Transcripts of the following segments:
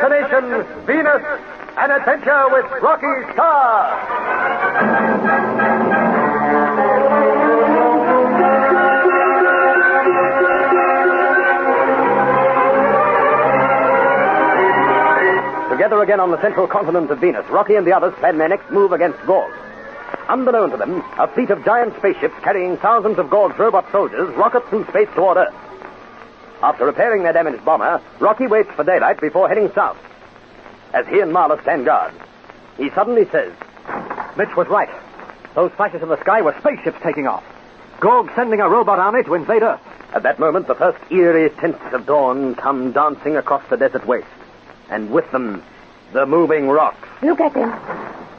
Destination Venus, an adventure with Rocky Starr. Together again on the central continent of Venus, Rocky and the others plan their next move against Gorg. Unbeknown to them, a fleet of giant spaceships carrying thousands of Gorg's robot soldiers rocket through space toward Earth. After repairing their damaged bomber, Rocky waits for daylight before heading south. As he and Marla stand guard, he suddenly says, Mitch was right. Those flashes in the sky were spaceships taking off. Gorg sending a robot army to invade Earth. At that moment, the first eerie tints of dawn come dancing across the desert waste. And with them, the moving rocks. Look at them.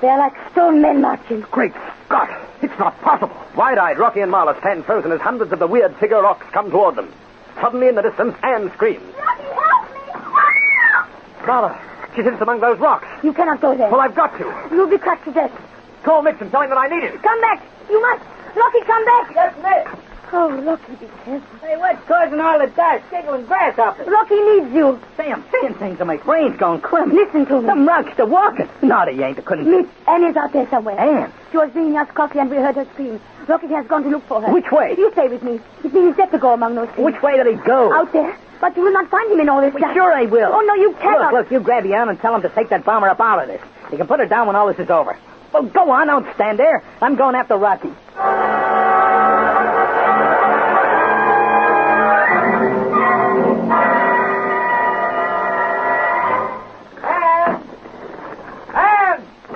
They're like stone men marching. Great Scott! It's not possible. Wide-eyed, Rocky and Marla stand frozen as hundreds of the weird figure rocks come toward them. Suddenly, in the distance, Anne screams. Rocky, help me! Marla, she's hidden among those rocks. You cannot go there. Well, I've got to. You'll be crushed to death. Call Mitch and tell him that I need him. Come back. You must. Rocky, come back. Yes, miss. Oh, Rocky, be careful. Hey, what's causing all the dust? Giggling grasshoppers. Rocky needs you. Say, I'm seeing things and my brain's going crimp. Listen to me. Some rocks to walking. No, they ain't. I couldn't... Miss Anne is out there somewhere. Anne? She was bringing us coffee and we heard her scream. Rocky has gone to look for her. Which way? You stay with me. It means death to go among those things. Which way did he go? Out there. But you will not find him in all this dust. Sure I will. Oh, no, you cannot. Look, you grab Jan and tell him to take that bomber up out of this. You can put her down when all this is over. Well, go on. Don't stand there. I'm going after Rocky.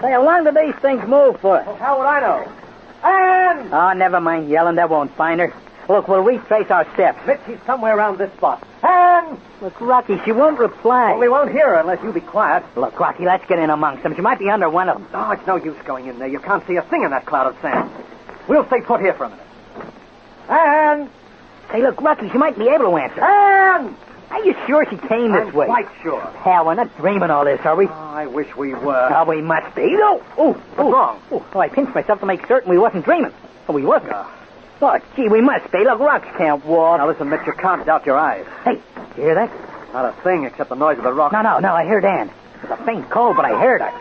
Say, how long do these things move for? Well, how would I know? Anne! Oh, never mind yelling. They won't find her. Look, we'll retrace our steps. Mitch, she's somewhere around this spot. Anne! Look, Rocky, she won't reply. Well, we won't hear her unless you be quiet. Look, Rocky, let's get in amongst them. She might be under one of them. Oh, it's no use going in there. You can't see a thing in that cloud of sand. We'll stay put here for a minute. Anne! Say, look, Rocky, she might be able to answer. Anne! Are you sure she came this I'm way? quite sure. Hell, we're not dreaming all this, are we? Oh, I wish we were. Oh, we must be. No. Oh, what's wrong? Oh, I pinched myself to make certain we wasn't dreaming. Oh, we wasn't. Oh, gee, we must be. Look, rocks can't walk. Now, listen, Mitch, you can't doubt your eyes. Hey, you hear that? Not a thing except the noise of the rock. No, I heard Ann. It was a faint call, but I heard her.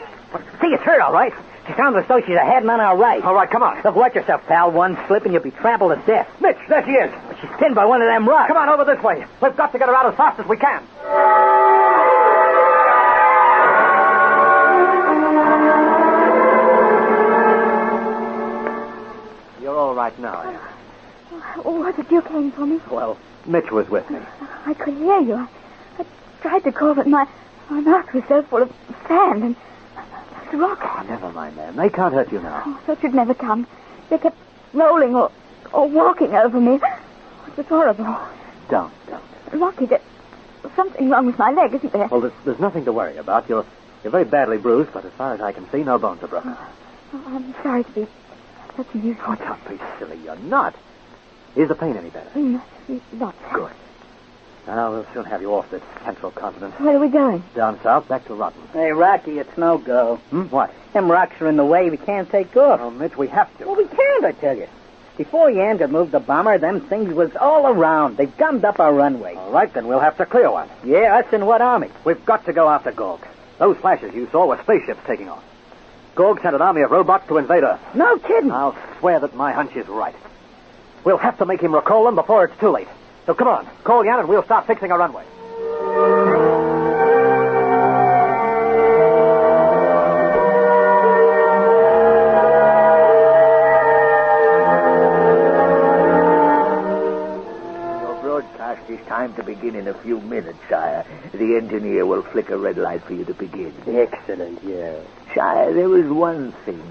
See, it's her, all right. She sounds as though she's ahead and on our right. All right, come on. Look, watch yourself, pal. One slip and you'll be trampled to death. Mitch, there she is. She's pinned by one of them rocks. Come on, over this way. We've got to get her out as fast as we can. You're all right now, Anne. Oh, what did you came for me? Well, Mitch was with me. I could hear you. I tried to call, but my mouth was so full of sand and those rocks. Oh, never mind them. They can't hurt you now. Oh, that should never come. They kept rolling or walking over me. It was horrible. Don't. Rocky, there's something wrong with my leg, isn't there? Well, there's nothing to worry about. You're very badly bruised, but as far as I can see, no bones are broken. Oh, I'm sorry to be such a nuisance. Oh, don't be silly. You're not. Is the pain any better? Not. Good. Now, we'll soon have you off this central continent. Where are we going? Down south, back to Rotten. Hey, Rocky, it's no go. What? Them rocks are in the way. We can't take off. Oh, Mitch, we have to. Well, we can't, I tell you. Before Yan could move the bomber, them things was all around. They gummed up our runway. All right, then we'll have to clear one. Yeah, us and what army? We've got to go after Gorg. Those flashes you saw were spaceships taking off. Gorg sent an army of robots to invade Earth. No kidding. I'll swear that my hunch is right. We'll have to make him recall them before it's too late. So come on, call Yan and we'll start fixing our runway. Your broadcast is timed to begin in a few minutes, Sire. The engineer will flick a red light for you to begin. Excellent, yeah. Sire, there is one thing.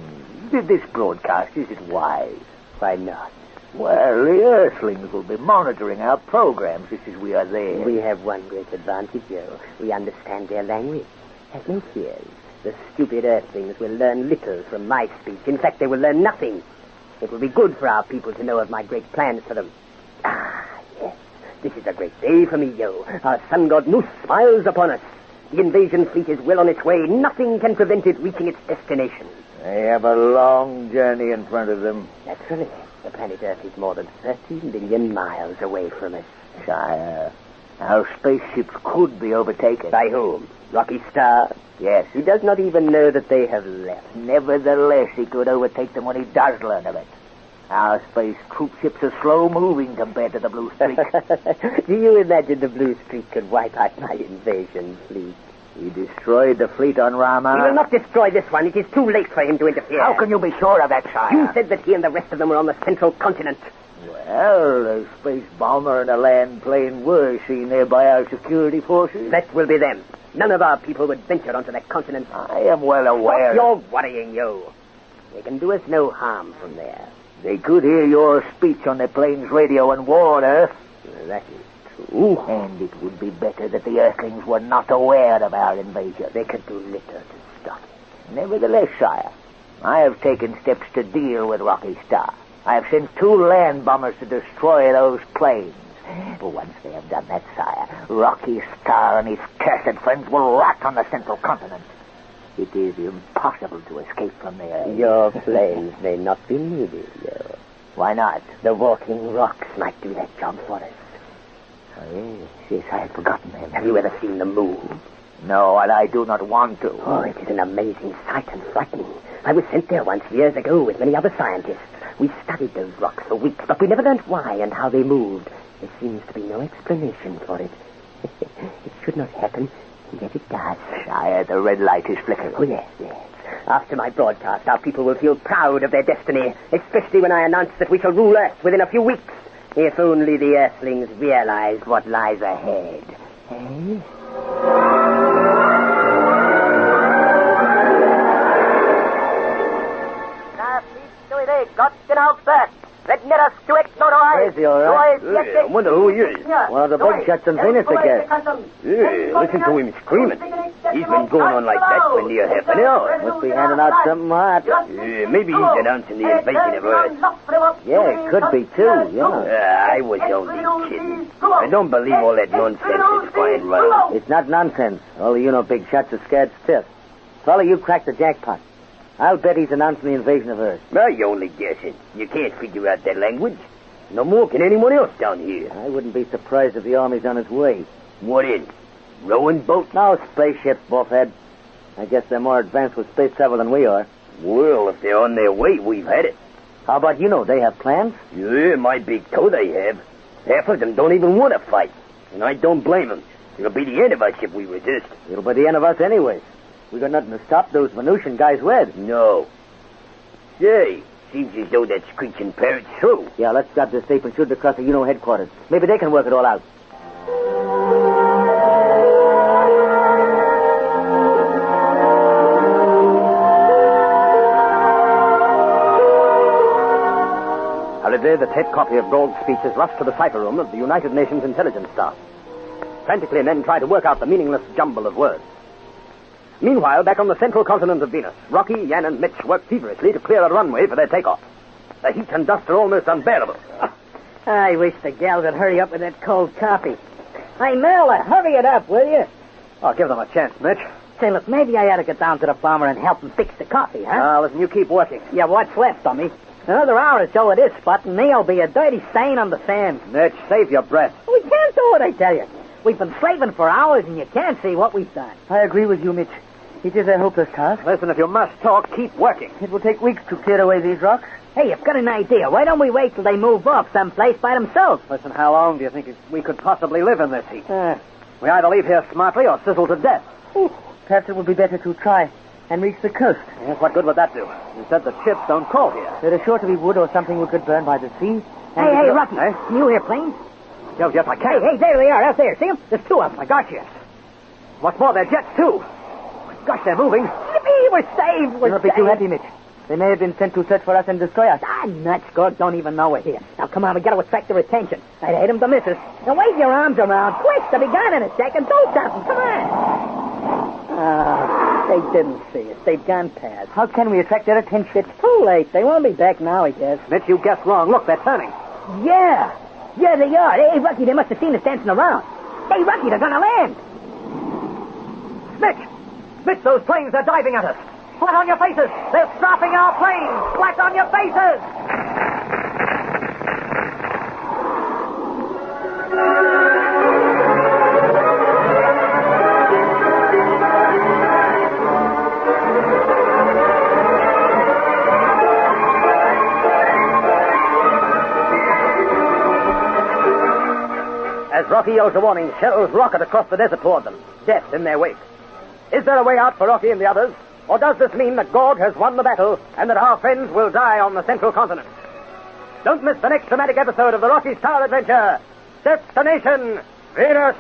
This broadcast isn't wise. Why not? Well, the Earthlings will be monitoring our programs just as we are there. We have one great advantage, Joe. We understand their language. Have no fears. The stupid Earthlings will learn little from my speech. In fact, they will learn nothing. It will be good for our people to know of my great plans for them. Ah, yes. This is a great day for me, Joe. Our sun god Moose smiles upon us. The invasion fleet is well on its way. Nothing can prevent it reaching its destination. They have a long journey in front of them. Naturally. The planet Earth is more than 30 million miles away from us. Sire, our spaceships could be overtaken. By whom? Rocky Starr? Yes. He does not even know that they have left. Nevertheless, he could overtake them when he does learn of it. Our space troop ships are slow-moving compared to the Blue Streak. Do you imagine the Blue Streak could wipe out my invasion fleet? He destroyed the fleet on Rama. He will not destroy this one. It is too late for him to interfere. How can you be sure of that, sire? You said that he and the rest of them were on the central continent. Well, a space bomber and a land plane were seen there by our security forces. That will be them. None of our people would venture onto that continent. I am well aware. Stop your worrying, you. They can do us no harm from there. They could hear your speech on the plane's radio and warn Earth. That is true. And it would be better that the Earthlings were not aware of our invasion. They could do little to stop it. Nevertheless, sire, I have taken steps to deal with Rocky Starr. I have sent 2 land bombers to destroy those planes. But once they have done that, sire, Rocky Starr and his cursed friends will rot on the central continent. It is impossible to escape from there. Your planes may not be needed, Yo. Why not? The walking rocks might do that job for us. Oh, yes, I had forgotten them. Have you ever seen them move? No, and I do not want to. Oh, it is an amazing sight and frightening. I was sent there once years ago with many other scientists. We studied those rocks for weeks, but we never learned why and how they moved. There seems to be no explanation for it. It should not happen, yet it does. Sire, the red light is flickering. Oh, yes. After my broadcast, our people will feel proud of their destiny, especially when I announce that we shall rule Earth within a few weeks. If only the Earthlings realize what lies ahead. Eh? Crazy, all right. I wonder who he is. One of the big shots in Venus, I guess. Yeah, listen to him screaming. He's been going on like that for near half an hour. Must be handing out something hot. Yeah, maybe he's announcing the invasion of Earth. Yeah, it could be, too, yeah. I was only kidding. I don't believe all that nonsense is flying around. It's not nonsense. All of you know big shots are scared stiff. Fella, you cracked the jackpot. I'll bet he's announcing the invasion of Earth. Well, you're only guessing. You can't figure out that language. No more can anyone else down here. I wouldn't be surprised if the army's on its way. What in? Rowing boats? No, spaceships, buffhead. I guess they're more advanced with space travel than we are. Well, if they're on their way, we've had it. How about you know? They have plans? Yeah, my big toe they have. Half of them don't even want to fight. And I don't blame them. It'll be the end of us if we resist. It'll be the end of us anyways. We got nothing to stop those Venusian guys with. No. Say, seems as though that screeching parrot's through. Yeah, let's grab this tape and shoot it across the headquarters. Maybe they can work it all out. Holiday, the tape copy of Gould's speech, is rushed to the cipher room of the United Nations intelligence staff. Frantically, men try to work out the meaningless jumble of words. Meanwhile, back on the central continent of Venus, Rocky, Yan, and Mitch work feverishly to clear a runway for their takeoff. The heat and dust are almost unbearable. I wish the gals would hurry up with that cold coffee. Hey, Mel, hurry it up, will you? I'll give them a chance, Mitch. Say, look, maybe I ought to get down to the bomber and help him fix the coffee, huh? Listen, you keep working. Yeah, what's left, dummy? Another hour or so of this spot, and there'll be a dirty stain on the sand. Mitch, save your breath. We can't do it, I tell you. We've been slaving for hours, and you can't see what we've done. I agree with you, Mitch. It is a hopeless task. Listen, if you must talk, keep working. It will take weeks to clear away these rocks. Hey, I've got an idea. Why don't we wait till they move off someplace by themselves? Listen, how long do you think we could possibly live in this heat? We either leave here smartly or sizzle to death. Perhaps it would be better to try and reach the coast. Yes, what good would that do? You said the ships don't call here. There is sure to be wood or something we could burn by the sea. Hey, Rocky, can you hear planes? Yes, I can. Hey, there they are, out there. See them? There's 2 of them. My gosh, yes. What's more, they're jets, too. Gosh, they're moving. Yippee, we're saved. Don't be too happy, Mitch. They may have been sent to search for us and destroy us. Nuts, Gord don't even know we're here. Now, come on, we got to attract their attention. I'd hate them to miss us. Now, wave your arms around. Quick, they'll be gone in a second. Do something. Come on. They didn't see us. They've gone past. How can we attract their attention? It's too late. They won't be back now, I guess. Mitch, you guessed wrong. Look, they're turning. Yeah, they are. Hey, Rocky, they must have seen us dancing around. Hey, Rocky, they're going to land. Mitch, those planes are diving at us. Flat on your faces. They're stopping our planes. Flat on your faces. Rocky yells a warning, shells rocket across the desert toward them, death in their wake. Is there a way out for Rocky and the others? Or does this mean that Gorg has won the battle and that our friends will die on the central continent? Don't miss the next dramatic episode of the Rocky Starr adventure, Destination Venus!